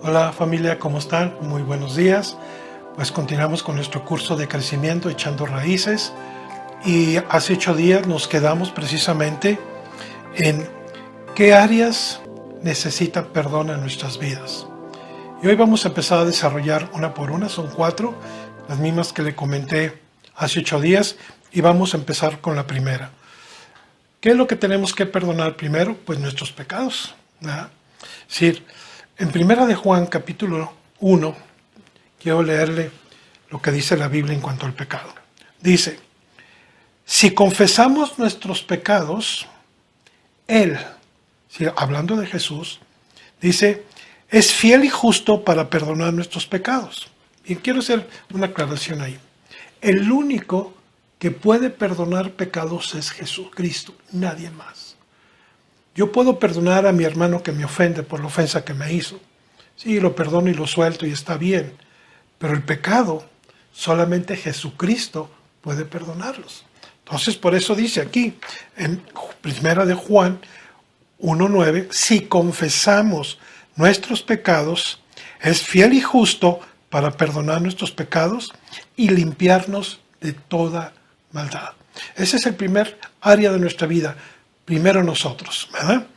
Hola familia, ¿cómo están? Muy buenos días. Pues continuamos con nuestro curso de crecimiento echando raíces y hace 8 días nos quedamos precisamente en qué áreas necesitan perdón en nuestras vidas. Y hoy vamos a empezar a desarrollar una por una, son 4, las mismas que le comenté hace 8 días y vamos a empezar con la primera. ¿Qué es lo que tenemos que perdonar primero? Pues nuestros pecados, ¿verdad? Es decir, en Primera de Juan, capítulo 1, quiero leerle lo que dice la Biblia en cuanto al pecado. Dice, si confesamos nuestros pecados, Él, hablando de Jesús, dice, es fiel y justo para perdonar nuestros pecados. Y quiero hacer una aclaración ahí. El único que puede perdonar pecados es Jesucristo, nadie más. Yo puedo perdonar a mi hermano que me ofende por la ofensa que me hizo. Sí, lo perdono y lo suelto y está bien. Pero el pecado, solamente Jesucristo puede perdonarlos. Entonces, por eso dice aquí, en Primera de Juan 1:9, si confesamos nuestros pecados, es fiel y justo para perdonar nuestros pecados y limpiarnos de toda maldad. Ese es el primer área de nuestra vida. Primero nosotros, ¿verdad?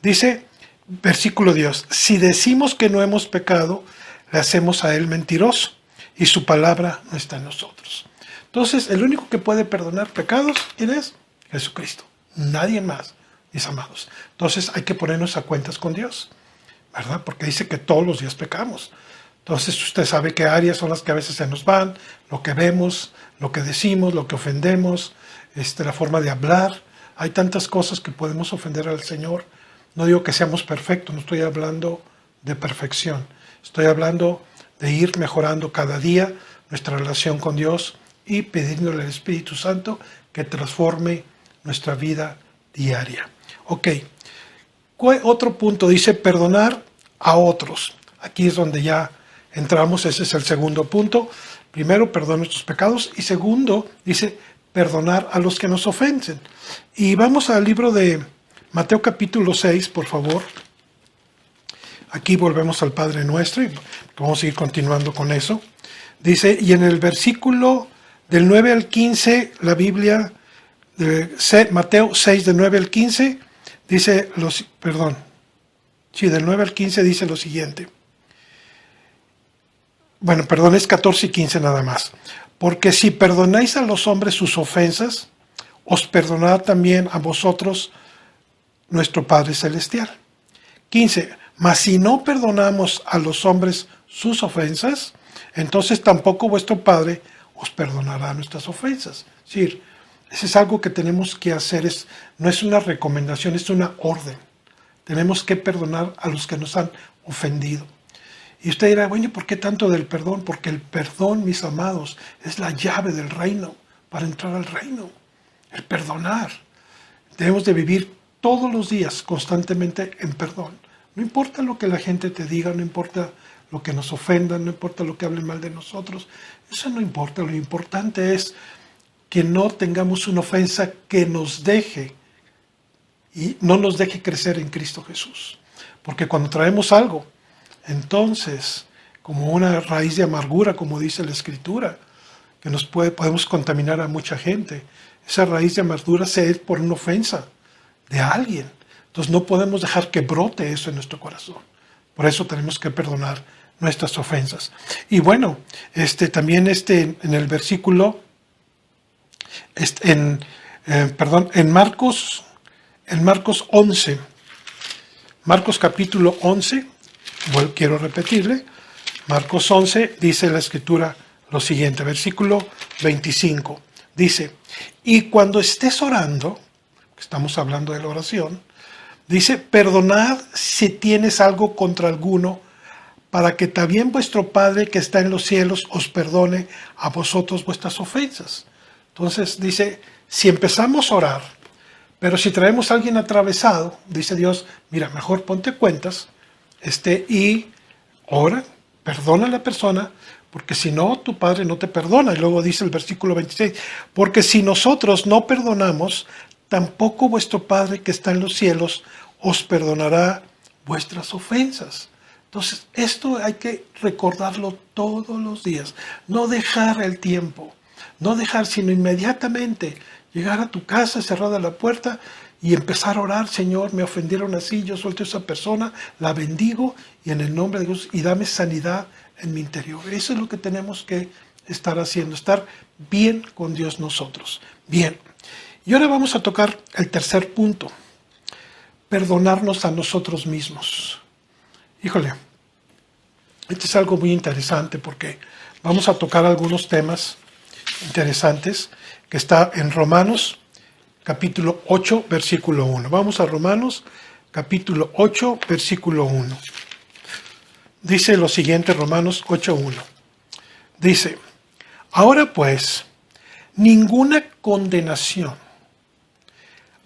Dice, versículo 10, si decimos que no hemos pecado, le hacemos a Él mentiroso y su palabra no está en nosotros. Entonces, el único que puede perdonar pecados, ¿quién es? Jesucristo. Nadie más, mis amados. Entonces, hay que ponernos a cuentas con Dios, ¿verdad? Porque dice que todos los días pecamos. Entonces, usted sabe qué áreas son las que a veces se nos van, lo que vemos, lo que decimos, lo que ofendemos, la forma de hablar. Hay tantas cosas que podemos ofender al Señor. No digo que seamos perfectos, no estoy hablando de perfección. Estoy hablando de ir mejorando cada día nuestra relación con Dios y pidiéndole al Espíritu Santo que transforme nuestra vida diaria. Ok. Otro punto dice perdonar a otros. Aquí es donde ya entramos, ese es el segundo punto. Primero, perdona nuestros pecados y segundo, dice perdonar a los que nos ofenden. Y vamos al libro de Mateo capítulo 6, por favor. Aquí volvemos al Padre Nuestro y vamos a ir continuando con eso. Dice, y en el versículo del 9 al 15, la Biblia, Mateo 6, del 9 al 15, dice, del 9 al 15 dice lo siguiente. Bueno, perdón, es 14 y 15 nada más. Porque si perdonáis a los hombres sus ofensas, os perdonará también a vosotros nuestro Padre Celestial. 15. Mas si no perdonamos a los hombres sus ofensas, entonces tampoco vuestro Padre os perdonará nuestras ofensas. Es decir, eso es algo que tenemos que hacer, no es una recomendación, es una orden. Tenemos que perdonar a los que nos han ofendido. Y usted dirá, bueno, ¿por qué tanto del perdón? Porque el perdón, mis amados, es la llave del reino, para entrar al reino. El perdonar. Debemos de vivir todos los días constantemente en perdón. No importa lo que la gente te diga, no importa lo que nos ofenda, no importa lo que hable mal de nosotros. Eso no importa. Lo importante es que no tengamos una ofensa que nos deje y no nos deje crecer en Cristo Jesús. Porque cuando traemos algo, entonces, como una raíz de amargura, como dice la Escritura, que podemos contaminar a mucha gente. Esa raíz de amargura es por una ofensa de alguien. Entonces no podemos dejar que brote eso en nuestro corazón. Por eso tenemos que perdonar nuestras ofensas. Y bueno, también en el versículo, en Marcos 11, Marcos capítulo 11, quiero repetirle, Marcos 11 dice la Escritura lo siguiente, versículo 25, dice, y cuando estés orando, estamos hablando de la oración, dice, perdonad si tienes algo contra alguno, para que también vuestro Padre que está en los cielos os perdone a vosotros vuestras ofensas. Entonces dice, si empezamos a orar, pero si traemos a alguien atravesado, dice Dios, mira, mejor ponte cuentas, y ora, perdona a la persona, porque si no, tu Padre no te perdona. Y luego dice el versículo 26, porque si nosotros no perdonamos, tampoco vuestro Padre que está en los cielos os perdonará vuestras ofensas. Entonces, esto hay que recordarlo todos los días. No dejar el tiempo, no dejar, sino inmediatamente llegar a tu casa, cerrada la puerta y empezar a orar. Señor, me ofendieron así, yo suelto a esa persona, la bendigo y en el nombre de Dios, y dame sanidad en mi interior. Eso es lo que tenemos que estar haciendo, estar bien con Dios nosotros. Bien. Y ahora vamos a tocar el tercer punto, perdonarnos a nosotros mismos. Híjole, este es algo muy interesante porque vamos a tocar algunos temas interesantes que está en Romanos capítulo 8, versículo 1. Vamos a Romanos capítulo 8, versículo 1. Dice lo siguiente, Romanos 8, 1. Dice, ahora pues, ninguna condenación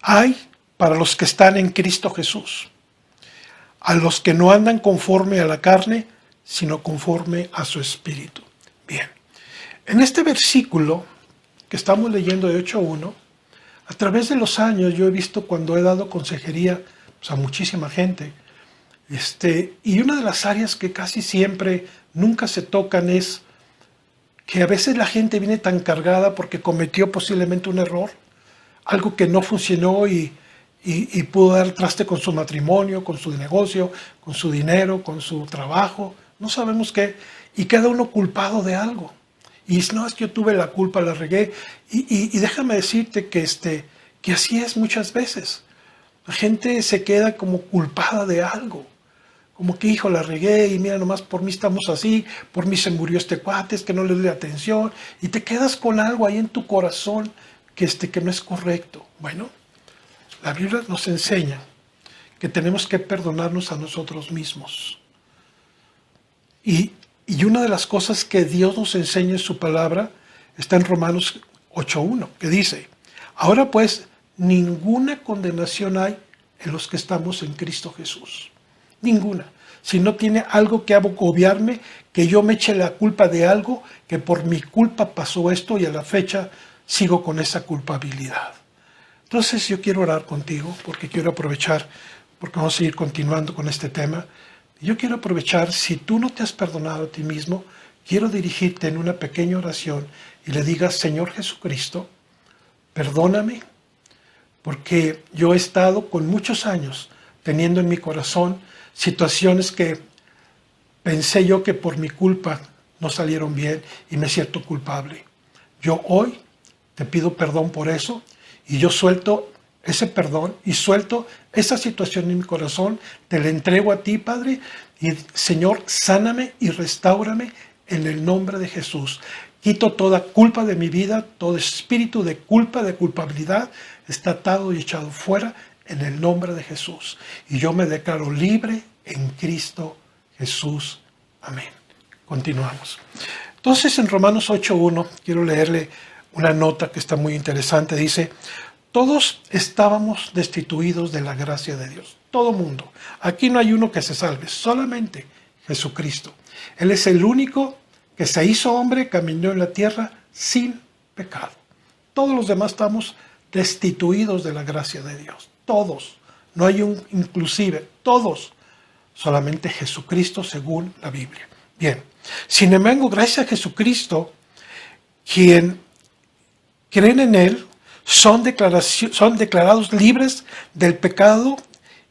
hay para los que están en Cristo Jesús, a los que no andan conforme a la carne, sino conforme a su espíritu. Bien, en este versículo que estamos leyendo de 8.1, a través de los años yo he visto cuando he dado consejería pues, a muchísima gente, y una de las áreas que casi siempre nunca se tocan es que a veces la gente viene tan cargada porque cometió posiblemente un error, algo que no funcionó y pudo dar traste con su matrimonio, con su negocio, con su dinero, con su trabajo, no sabemos qué, y queda uno culpado de algo. Y dice, no, es que yo tuve la culpa, la regué. Y déjame decirte que así es muchas veces. La gente se queda como culpada de algo. Como que, hijo, la regué y mira, nomás por mí estamos así, por mí se murió este cuate, es que no le doy atención. Y te quedas con algo ahí en tu corazón que no es correcto. Bueno, la Biblia nos enseña que tenemos que perdonarnos a nosotros mismos. Y una de las cosas que Dios nos enseña en su palabra está en Romanos 8.1, que dice, ahora pues, ninguna condenación hay en los que estamos en Cristo Jesús. Ninguna. Si no tiene algo que agobiarme, que yo me eche la culpa de algo, que por mi culpa pasó esto y a la fecha sigo con esa culpabilidad. Entonces yo quiero orar contigo porque quiero aprovechar, porque vamos a seguir continuando con este tema. Yo quiero aprovechar, si tú no te has perdonado a ti mismo, quiero dirigirte en una pequeña oración y le digas, Señor Jesucristo, perdóname, porque yo he estado con muchos años teniendo en mi corazón situaciones que pensé yo que por mi culpa no salieron bien y me siento culpable. Yo hoy te pido perdón por eso y yo suelto ese perdón y suelto esa situación en mi corazón, te la entrego a ti, Padre, y Señor, sáname y restáurame en el nombre de Jesús. Quito toda culpa de mi vida, todo espíritu de culpa, de culpabilidad, está atado y echado fuera en el nombre de Jesús. Y yo me declaro libre en Cristo Jesús. Amén. Continuamos. Entonces en Romanos 8.1 quiero leerle una nota que está muy interesante. Dice, todos estábamos destituidos de la gracia de Dios. Todo mundo. Aquí no hay uno que se salve, solamente Jesucristo. Él es el único que se hizo hombre, caminó en la tierra sin pecado. Todos los demás estamos destituidos de la gracia de Dios. Todos. No hay un inclusive. Todos. Solamente Jesucristo según la Biblia. Bien. Sin embargo, gracias a Jesucristo, quien creen en Él, son declarados libres del pecado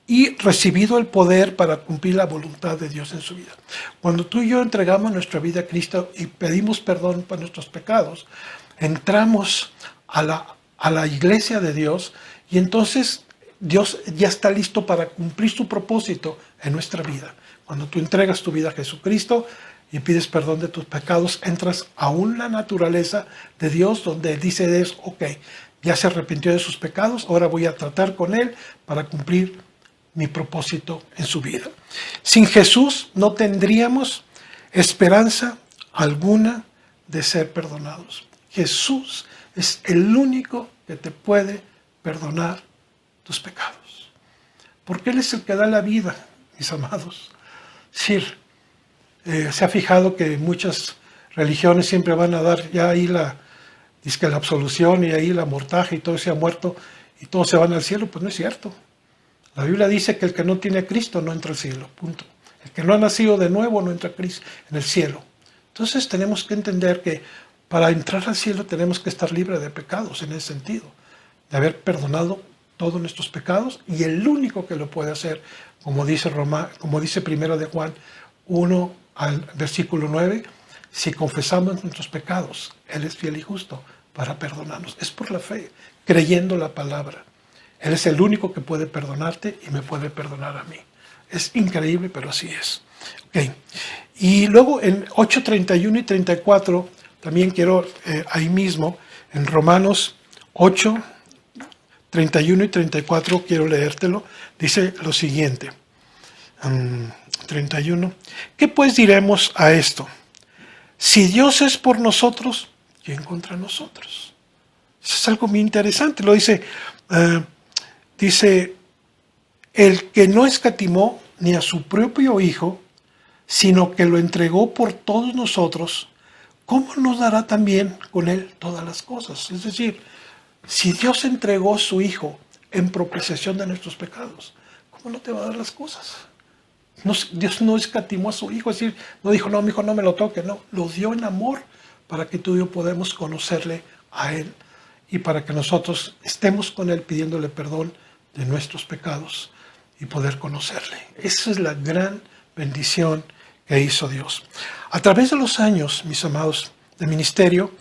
y recibido el poder para cumplir la voluntad de Dios en su vida. Cuando tú y yo entregamos nuestra vida a Cristo y pedimos perdón por nuestros pecados, entramos a la iglesia de Dios y entonces Dios ya está listo para cumplir su propósito en nuestra vida. Cuando tú entregas tu vida a Jesucristo y pides perdón de tus pecados, entras a una naturaleza de Dios donde dice Dios, ok, ya se arrepintió de sus pecados, ahora voy a tratar con Él para cumplir mi propósito en su vida. Sin Jesús no tendríamos esperanza alguna de ser perdonados. Jesús es el único que te puede perdonar tus pecados. Porque Él es el que da la vida, mis amados. Sí, se ha fijado que muchas religiones siempre van a dar ya ahí dice que la absolución y ahí la mortaja y todo se ha muerto y todos se van al cielo. Pues no es cierto. La Biblia dice que el que no tiene a Cristo no entra al cielo. Punto. El que no ha nacido de nuevo no entra a Cristo en el cielo. Entonces tenemos que entender que para entrar al cielo tenemos que estar libres de pecados en ese sentido, de haber perdonado todos nuestros pecados, y el único que lo puede hacer, como dice primero de Juan 1 al versículo 9, si confesamos nuestros pecados, Él es fiel y justo para perdonarnos. Es por la fe, creyendo la palabra. Él es el único que puede perdonarte y me puede perdonar a mí. Es increíble, pero así es. Okay. Y luego en 8:31 y 34, también quiero ahí mismo, en Romanos 8:31 y 34, quiero leértelo, dice lo siguiente. 31. ¿Qué pues diremos a esto? Si Dios es por nosotros, ¿quién contra nosotros? Eso es algo muy interesante. Lo dice, el que no escatimó ni a su propio Hijo, sino que lo entregó por todos nosotros, ¿cómo nos dará también con Él todas las cosas? Es decir, si Dios entregó a su Hijo en propiciación de nuestros pecados, ¿cómo no te va a dar las cosas? Dios no escatimó a su Hijo, es decir, no dijo, no, mi hijo no me lo toque, no, lo dio en amor para que tú y yo podamos conocerle a Él y para que nosotros estemos con Él pidiéndole perdón de nuestros pecados y poder conocerle. Esa es la gran bendición que hizo Dios. A través de los años, mis amados, de ministerio,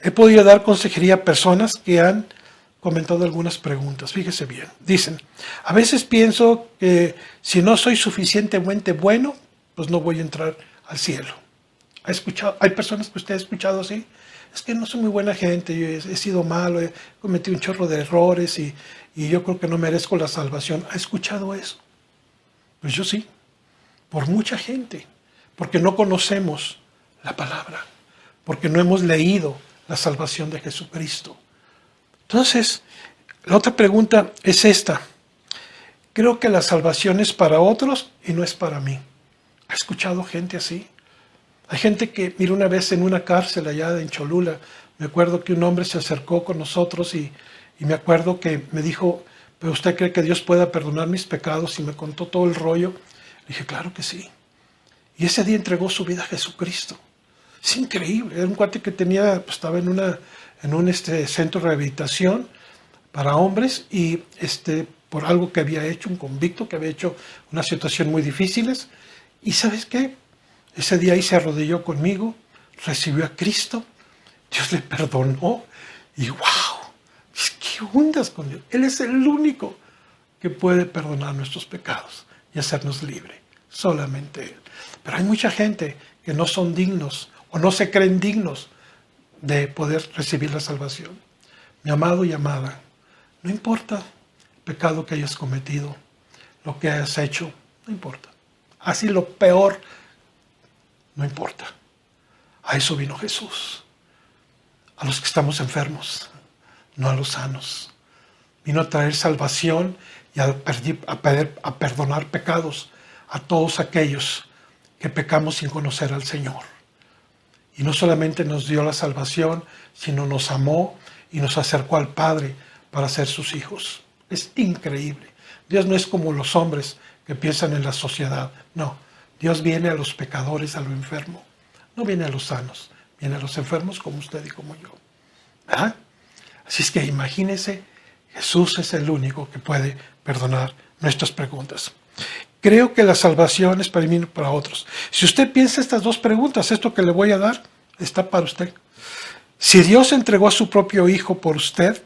he podido dar consejería a personas que han comentado algunas preguntas. Fíjese bien. Dicen, a veces pienso que si no soy suficientemente bueno, pues no voy a entrar al cielo. ¿Hay personas que usted ha escuchado así? Es que no soy muy buena gente, yo he sido malo, he cometido un chorro de errores y yo creo que no merezco la salvación. ¿Ha escuchado eso? Pues yo sí, por mucha gente, porque no conocemos la palabra, porque no hemos leído la salvación de Jesucristo. Entonces, la otra pregunta es esta. Creo que la salvación es para otros y no es para mí. ¿Ha escuchado gente así? Hay gente que, mira, una vez en una cárcel allá en Cholula, me acuerdo que un hombre se acercó con nosotros y me acuerdo que me dijo, ¿pero usted cree que Dios pueda perdonar mis pecados? Y me contó todo el rollo. Le dije, claro que sí. Y ese día entregó su vida a Jesucristo. Es increíble. Era un cuate que estaba en un centro de rehabilitación para hombres y por algo que había hecho, un convicto que había hecho una situación muy difíciles. Y ¿sabes qué? Ese día ahí se arrodilló conmigo, recibió a Cristo, Dios le perdonó y ¡wow! ¿Qué ondas con Dios? Él es el único que puede perdonar nuestros pecados y hacernos libres. Solamente Él. Pero hay mucha gente que no son dignos o no se creen dignos de poder recibir la salvación. Mi amado y amada, no importa el pecado que hayas cometido, lo que hayas hecho, no importa. Así lo peor, no importa. A eso vino Jesús. A los que estamos enfermos, no a los sanos. Vino a traer salvación y a perdonar pecados a todos aquellos que pecamos sin conocer al Señor. Y no solamente nos dio la salvación, sino nos amó y nos acercó al Padre para ser sus hijos. Es increíble. Dios no es como los hombres que piensan en la sociedad. No, Dios viene a los pecadores, a lo enfermo. No viene a los sanos, viene a los enfermos como usted y como yo. ¿Ah? Así es que imagínese, Jesús es el único que puede perdonar nuestras preguntas. Creo que la salvación es para mí y para otros. Si usted piensa estas dos preguntas, esto que le voy a dar está para usted. Si Dios entregó a su propio Hijo por usted,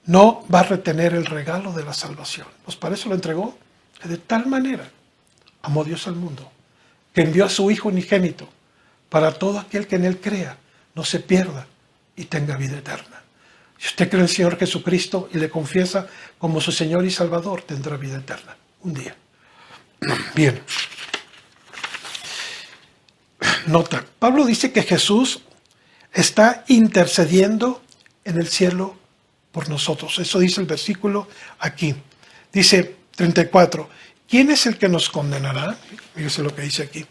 no va a retener el regalo de la salvación. Pues para eso lo entregó. Que de tal manera amó Dios al mundo, que envió a su Hijo unigénito, para todo aquel que en Él crea, no se pierda y tenga vida eterna. Si usted cree en el Señor Jesucristo y le confiesa como su Señor y Salvador, tendrá vida eterna un día. Bien. Nota, Pablo dice que Jesús está intercediendo en el cielo por nosotros. Eso dice el versículo aquí. Dice 34. ¿Quién es el que nos condenará? Fíjese lo que dice aquí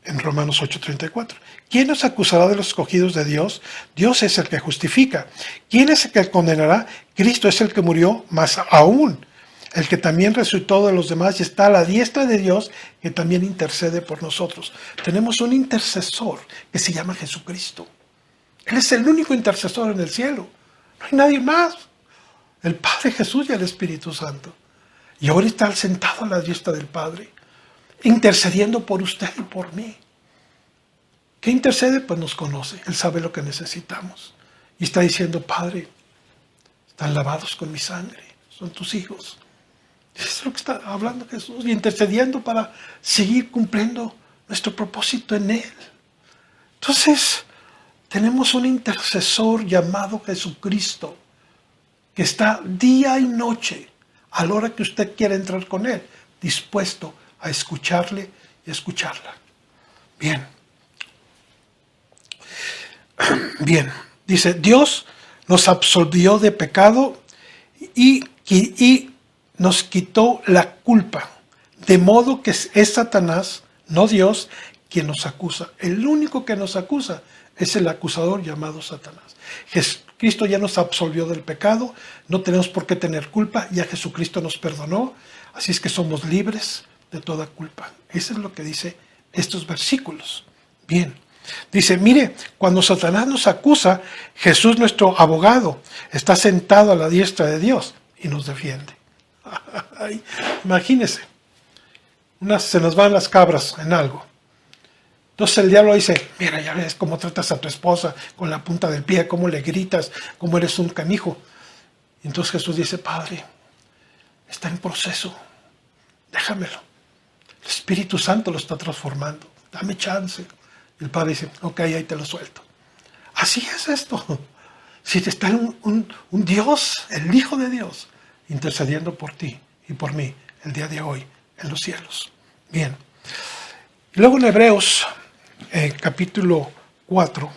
en Romanos 8:34. ¿Quién nos acusará de los escogidos de Dios? Dios es el que justifica. ¿Quién es el que condenará? Cristo es el que murió, más aún el que también resucitó de los demás y está a la diestra de Dios, que también intercede por nosotros. Tenemos un intercesor que se llama Jesucristo. Él es el único intercesor en el cielo. No hay nadie más. El Padre Jesús y el Espíritu Santo. Y ahora está sentado a la diestra del Padre, intercediendo por usted y por mí. ¿Qué intercede? Pues nos conoce. Él sabe lo que necesitamos. Y está diciendo, Padre, están lavados con mi sangre. Son tus hijos. Eso es lo que está hablando Jesús. Y intercediendo para seguir cumpliendo nuestro propósito en Él. Entonces, tenemos un intercesor llamado Jesucristo, que está día y noche, a la hora que usted quiera entrar con Él, dispuesto a escucharle y escucharla. Bien. Bien. Dice, Dios nos absolvió de pecado y nos quitó la culpa. De modo que es Satanás, no Dios, quien nos acusa. El único que nos acusa es el acusador llamado Satanás. Jesucristo ya nos absolvió del pecado, no tenemos por qué tener culpa, ya Jesucristo nos perdonó, así es que somos libres de toda culpa. Eso es lo que dice estos versículos. Bien, dice, mire, cuando Satanás nos acusa, Jesús, nuestro abogado, está sentado a la diestra de Dios y nos defiende. Ay, imagínese, se nos van las cabras en algo. Entonces el diablo dice, mira, ya ves cómo tratas a tu esposa con la punta del pie, cómo le gritas, cómo eres un canijo. Y entonces Jesús dice, Padre, está en proceso, déjamelo. El Espíritu Santo lo está transformando, dame chance. Y el Padre dice, ok, ahí te lo suelto. Así es esto. Si está un Dios, el Hijo de Dios, intercediendo por ti y por mí el día de hoy en los cielos. Bien. Y luego en Hebreos, capítulo 4,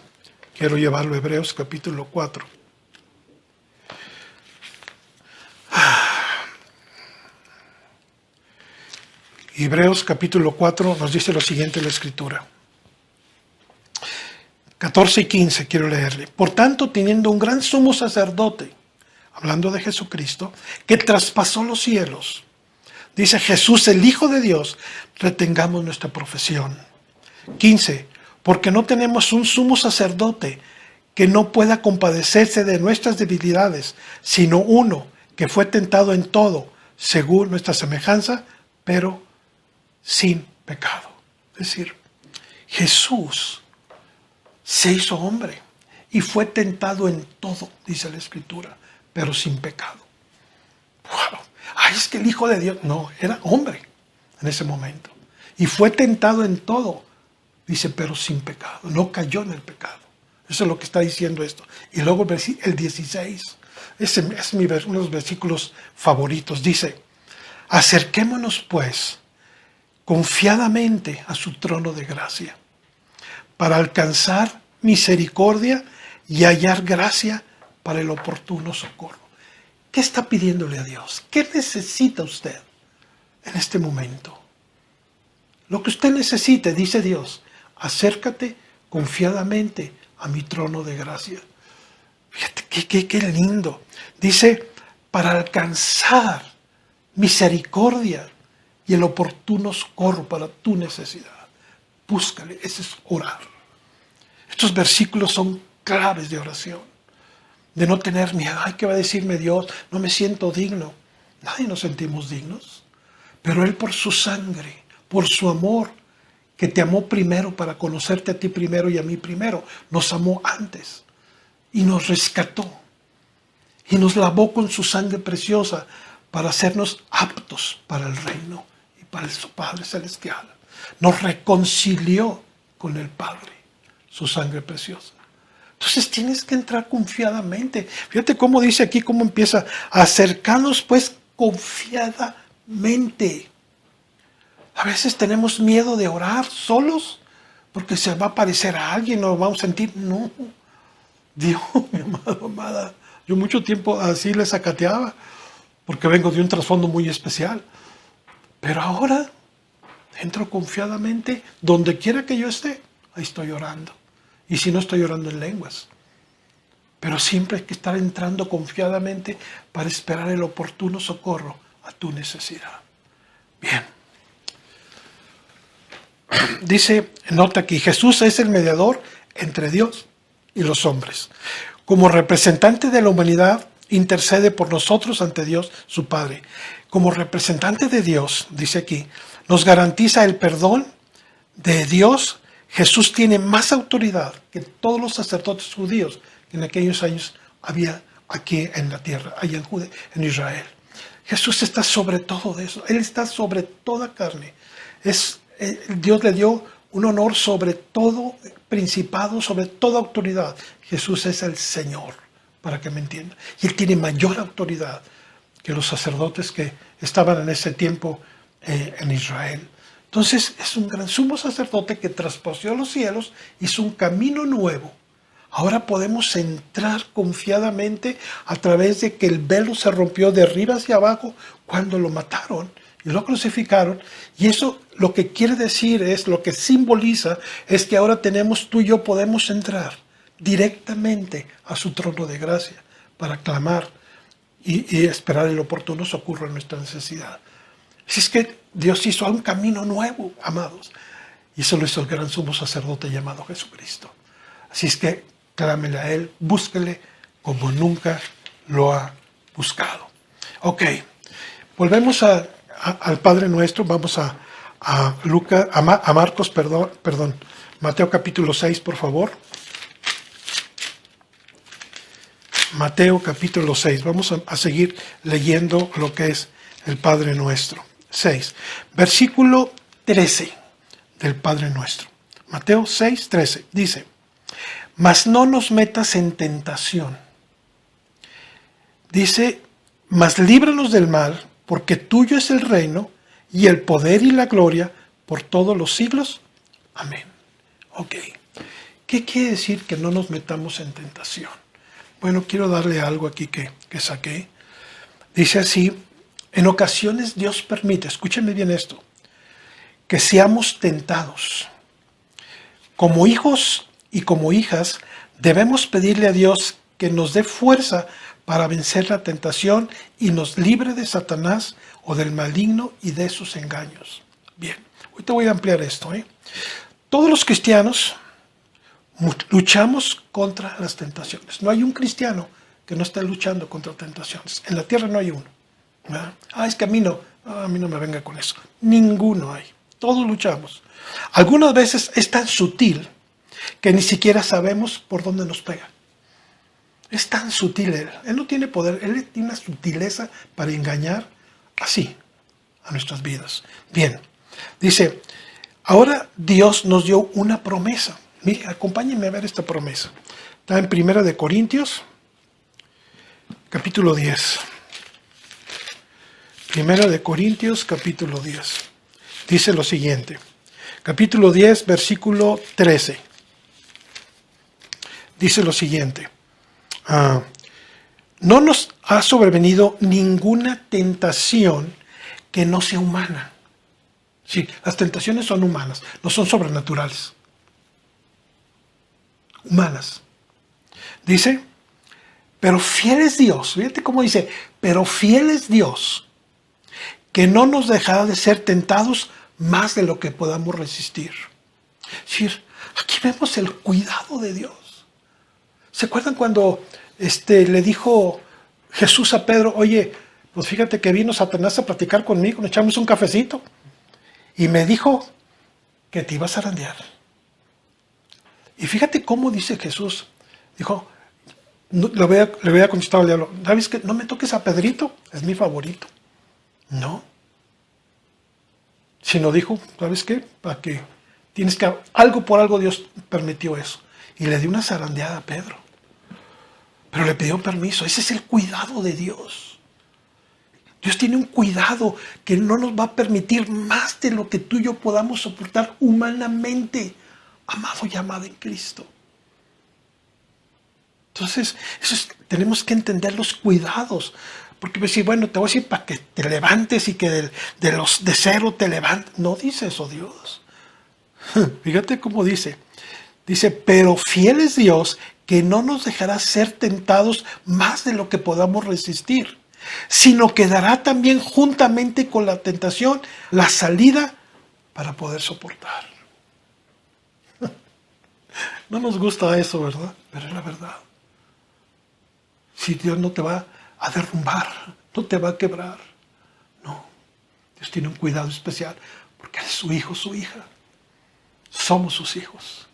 quiero llevarlo a Hebreos, capítulo 4. Hebreos, capítulo 4, nos dice lo siguiente en la Escritura. 14 y 15 quiero leerle. Por tanto, teniendo un gran sumo sacerdote, hablando de Jesucristo, que traspasó los cielos, dice Jesús, el Hijo de Dios, retengamos nuestra profesión. 15. Porque no tenemos un sumo sacerdote que no pueda compadecerse de nuestras debilidades, sino uno que fue tentado en todo, según nuestra semejanza, pero sin pecado. Es decir, Jesús se hizo hombre y fue tentado en todo, dice la Escritura, pero sin pecado. ¡Wow! Ay, es que el Hijo de Dios, no, era hombre en ese momento. Y fue tentado en todo, dice, pero sin pecado. No cayó en el pecado. Eso es lo que está diciendo esto. Y luego el 16, ese es uno de los versículos favoritos. Dice, acerquémonos pues confiadamente a su trono de gracia, para alcanzar misericordia y hallar gracia para el oportuno socorro. ¿Qué está pidiéndole a Dios? ¿Qué necesita usted en este momento? Lo que usted necesite, dice Dios, acércate confiadamente a mi trono de gracia. Fíjate, qué lindo. Dice, para alcanzar misericordia y el oportuno socorro para tu necesidad. Búscale, ese es orar. Estos versículos son claves de oración. De no tener miedo. Ay, ¿qué va a decirme Dios? No me siento digno. Nadie nos sentimos dignos. Pero Él por su sangre, por su amor, que te amó primero para conocerte a ti primero y a mí primero, nos amó antes y nos rescató y nos lavó con su sangre preciosa para hacernos aptos para el reino y para su Padre Celestial. Nos reconcilió con el Padre, su sangre preciosa. Entonces tienes que entrar confiadamente. Fíjate cómo dice aquí, cómo empieza. Acercarnos pues confiadamente. A veces tenemos miedo de orar solos porque se va a aparecer a alguien, nos vamos a sentir. No, Dios, mi amado, amada. Yo mucho tiempo así le sacateaba porque vengo de un trasfondo muy especial. Pero ahora entro confiadamente donde quiera que yo esté. Ahí estoy orando. Y si no, estoy orando en lenguas. Pero siempre hay que estar entrando confiadamente para esperar el oportuno socorro a tu necesidad. Bien. Dice, nota aquí, Jesús es el mediador entre Dios y los hombres. Como representante de la humanidad, intercede por nosotros ante Dios, su Padre. Como representante de Dios, dice aquí, nos garantiza el perdón de Dios. Jesús tiene más autoridad que todos los sacerdotes judíos que en aquellos años había aquí en la tierra, allá en Israel. Jesús está sobre todo de eso. Él está sobre toda carne. Dios le dio un honor sobre todo principado, sobre toda autoridad. Jesús es el Señor, para que me entiendan. Y Él tiene mayor autoridad que los sacerdotes que estaban en ese tiempo en Israel. Entonces es un gran sumo sacerdote que traspasó los cielos, hizo un camino nuevo. Ahora podemos entrar confiadamente a través de que el velo se rompió de arriba hacia abajo cuando lo mataron y lo crucificaron. Y eso lo que quiere decir es, lo que simboliza, es que ahora tú y yo podemos entrar directamente a su trono de gracia para clamar y esperar el oportuno socorro en nuestra necesidad. Así es que Dios hizo un camino nuevo, amados. Y eso lo hizo el gran sumo sacerdote llamado Jesucristo. Así es que clámele a Él, búsquele como nunca lo ha buscado. Ok, volvemos al Padre Nuestro. Vamos a Marcos, perdón, Mateo capítulo 6, por favor. Mateo capítulo 6. Vamos a seguir leyendo lo que es el Padre Nuestro. 6, versículo 13 del Padre Nuestro. Mateo 6, 13. Dice, mas no nos metas en tentación. Dice, mas líbranos del mal, porque tuyo es el reino, y el poder y la gloria, por todos los siglos. Amén. Ok. ¿Qué quiere decir que no nos metamos en tentación? Bueno, quiero darle algo aquí que saqué. Dice así, en ocasiones Dios permite, escúchenme bien esto, que seamos tentados. Como hijos y como hijas, debemos pedirle a Dios que nos dé fuerza para vencer la tentación y nos libre de Satanás o del maligno y de sus engaños. Bien, hoy te voy a ampliar esto. Todos los cristianos luchamos contra las tentaciones. No hay un cristiano que no esté luchando contra tentaciones. En la tierra no hay uno. ¿Verdad? Es que a mí no me venga con eso. Ninguno hay. Todos luchamos. Algunas veces es tan sutil que ni siquiera sabemos por dónde nos pega. Es tan sutil Él. Él no tiene poder. Él tiene una sutileza para engañar así a nuestras vidas. Bien. Dice, ahora Dios nos dio una promesa. Mire, acompáñenme a ver esta promesa. Está en 1 Corintios, capítulo 10. 1 Corintios, capítulo 10. Dice lo siguiente. Capítulo 10, versículo 13. Dice lo siguiente. No nos ha sobrevenido ninguna tentación que no sea humana. Sí, las tentaciones son humanas, no son sobrenaturales. Humanas. Dice, pero fiel es Dios. Fíjate cómo dice, pero fiel es Dios, que no nos dejará de ser tentados más de lo que podamos resistir. Es decir, aquí vemos el cuidado de Dios. ¿Se acuerdan cuando le dijo Jesús a Pedro, oye, pues fíjate que vino Satanás a platicar conmigo, nos echamos un cafecito, y me dijo que te iba a zarandear? Y fíjate cómo dice Jesús, dijo, le había contestado al diablo, ¿sabes qué? No me toques a Pedrito, es mi favorito. No. Sino dijo, ¿sabes qué? Para que tienes que, algo por algo Dios permitió eso. Y le dio una zarandeada a Pedro. Pero le pidió permiso. Ese es el cuidado de Dios. Dios tiene un cuidado que no nos va a permitir más de lo que tú y yo podamos soportar humanamente, amado y amada en Cristo. Entonces, tenemos que entender los cuidados. Porque me dice, bueno, te voy a decir para que te levantes y que de cero te levantes. No dice eso Dios. Fíjate cómo dice. Dice, pero fiel es Dios que no nos dejará ser tentados más de lo que podamos resistir. sino que dará también juntamente con la tentación la salida para poder soportar. No nos gusta eso, ¿verdad? Pero es la verdad. Si Dios no te va a derrumbar, no te va a quebrar. No, Dios tiene un cuidado especial porque eres su hijo, su hija. Somos sus hijos.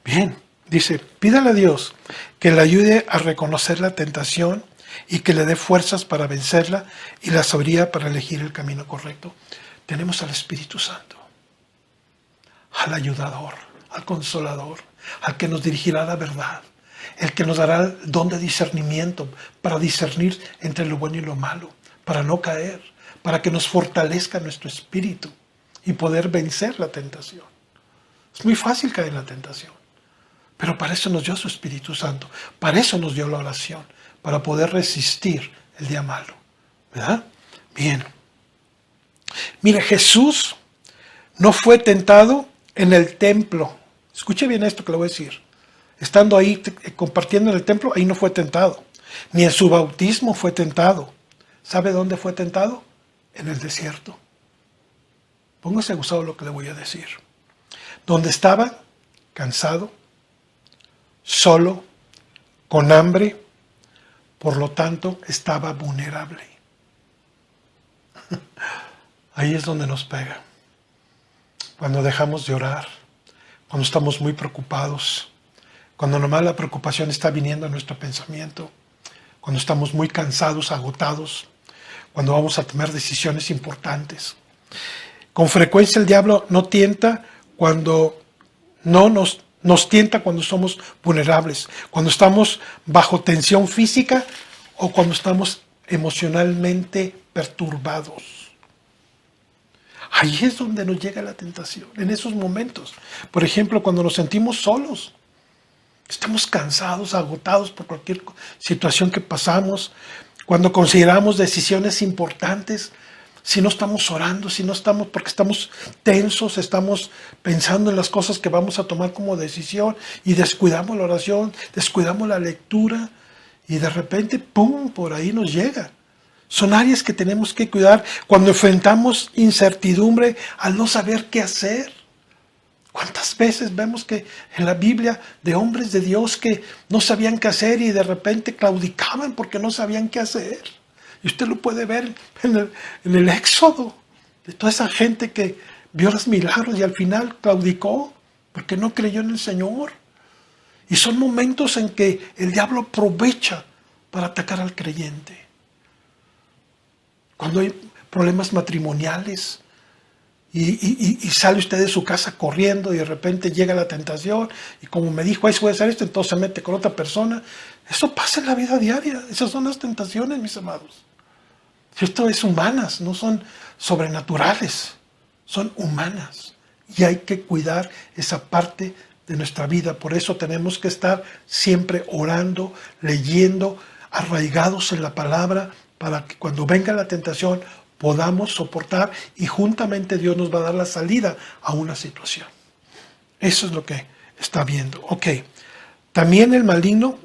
Bien, dice, pídale a Dios que le ayude a reconocer la tentación y que le dé fuerzas para vencerla y la sabiduría para elegir el camino correcto. Tenemos al Espíritu Santo, al ayudador, al consolador, al que nos dirigirá a la verdad, el que nos dará el don de discernimiento para discernir entre lo bueno y lo malo, para no caer, para que nos fortalezca nuestro espíritu y poder vencer la tentación. Es muy fácil caer en la tentación, pero para eso nos dio su Espíritu Santo, para eso nos dio la oración, para poder resistir el día malo, ¿verdad? Bien. Mire, Jesús no fue tentado en el templo. Escuche bien esto que le voy a decir. Estando ahí compartiendo en el templo, ahí no fue tentado. Ni en su bautismo fue tentado. ¿Sabe dónde fue tentado? En el desierto. Póngase gustado lo que le voy a decir. Donde estaba cansado, solo, con hambre, por lo tanto estaba vulnerable. Ahí es donde nos pega. Cuando dejamos de orar, cuando estamos muy preocupados, cuando nomás la preocupación está viniendo a nuestro pensamiento, cuando estamos muy cansados, agotados, cuando vamos a tomar decisiones importantes. Con frecuencia el diablo nos tienta cuando nos tienta cuando somos vulnerables, cuando estamos bajo tensión física o cuando estamos emocionalmente perturbados. Ahí es donde nos llega la tentación, en esos momentos. Por ejemplo, cuando nos sentimos solos, estamos cansados, agotados por cualquier situación que pasamos, cuando consideramos decisiones importantes, si no estamos orando, si no estamos, porque estamos tensos, estamos pensando en las cosas que vamos a tomar como decisión y descuidamos la oración, descuidamos la lectura y de repente, ¡pum!, por ahí nos llega. Son áreas que tenemos que cuidar cuando enfrentamos incertidumbre al no saber qué hacer. ¿Cuántas veces vemos que en la Biblia de hombres de Dios que no sabían qué hacer y de repente claudicaban porque no sabían qué hacer? Y usted lo puede ver en el Éxodo, de toda esa gente que vio los milagros y al final claudicó porque no creyó en el Señor. Y son momentos en que el diablo aprovecha para atacar al creyente. Cuando hay problemas matrimoniales y sale usted de su casa corriendo y de repente llega la tentación y como me dijo, ahí se puede hacer esto, entonces se mete con otra persona. Eso pasa en la vida diaria. Esas son las tentaciones, mis amados. Esto es humanas, no son sobrenaturales, son humanas. Y hay que cuidar esa parte de nuestra vida. Por eso tenemos que estar siempre orando, leyendo, arraigados en la palabra, para que cuando venga la tentación podamos soportar y juntamente Dios nos va a dar la salida a una situación. Eso es lo que está viendo. Ok, también el maligno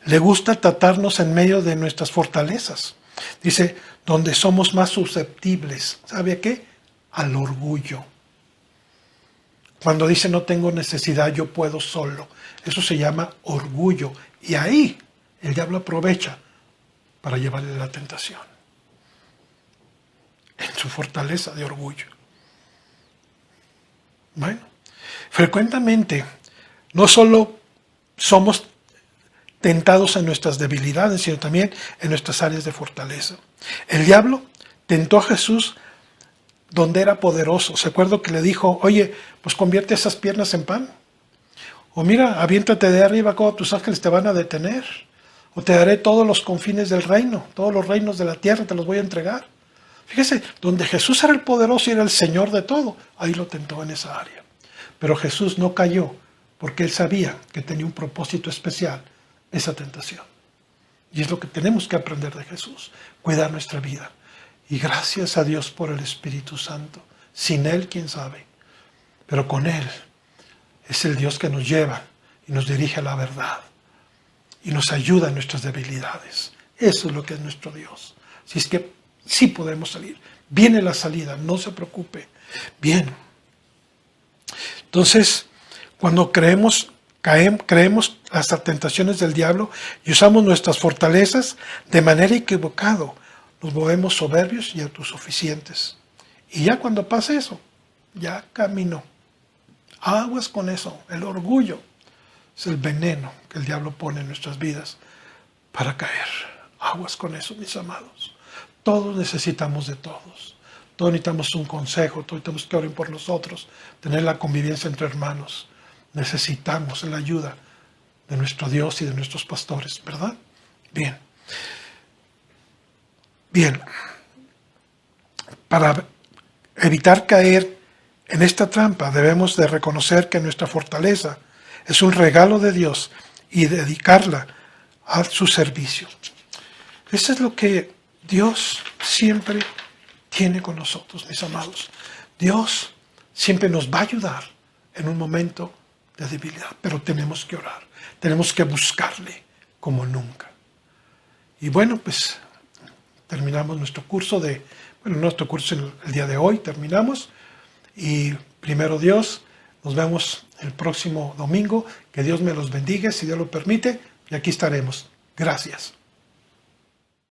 le gusta tratarnos en medio de nuestras fortalezas. Dice, donde somos más susceptibles. ¿Sabe a qué? Al orgullo. Cuando dice no tengo necesidad, yo puedo solo. Eso se llama orgullo. Y ahí el diablo aprovecha para llevarle la tentación. En su fortaleza de orgullo. Bueno, frecuentemente no solo somos tentados en nuestras debilidades, sino también en nuestras áreas de fortaleza. El diablo tentó a Jesús donde era poderoso. ¿Se acuerda que le dijo, oye, pues convierte esas piernas en pan? O mira, aviéntate de arriba, como tus ángeles te van a detener. O te daré todos los confines del reino, todos los reinos de la tierra te los voy a entregar. Fíjese, donde Jesús era el poderoso y era el Señor de todo, ahí lo tentó en esa área. Pero Jesús no cayó porque él sabía que tenía un propósito especial, esa tentación. Y es lo que tenemos que aprender de Jesús, cuidar nuestra vida. Y gracias a Dios por el Espíritu Santo. Sin Él, quién sabe. Pero con Él es el Dios que nos lleva y nos dirige a la verdad. Y nos ayuda en nuestras debilidades. Eso es lo que es nuestro Dios. Si es que sí podemos salir. Viene la salida, no se preocupe. Bien. Entonces, cuando creemos las tentaciones del diablo y usamos nuestras fortalezas de manera equivocada, nos volvemos soberbios y autosuficientes. Y ya cuando pasa eso, ya caminó. Aguas con eso. El orgullo es el veneno que el diablo pone en nuestras vidas para caer. Aguas con eso, mis amados. Todos necesitamos de todos. Todos necesitamos un consejo, todos necesitamos que oren por nosotros, tener la convivencia entre hermanos. Necesitamos la ayuda de nuestro Dios y de nuestros pastores, ¿verdad? Bien. Bien. Para evitar caer en esta trampa, debemos de reconocer que nuestra fortaleza es un regalo de Dios y dedicarla a su servicio. Eso es lo que Dios siempre tiene con nosotros, mis amados. Dios siempre nos va a ayudar en un momento de debilidad, pero tenemos que orar, tenemos que buscarle como nunca. Y bueno, pues terminamos nuestro curso nuestro curso el día de hoy terminamos, y primero Dios, nos vemos el próximo domingo. Que Dios me los bendiga, si Dios lo permite, y aquí estaremos. Gracias.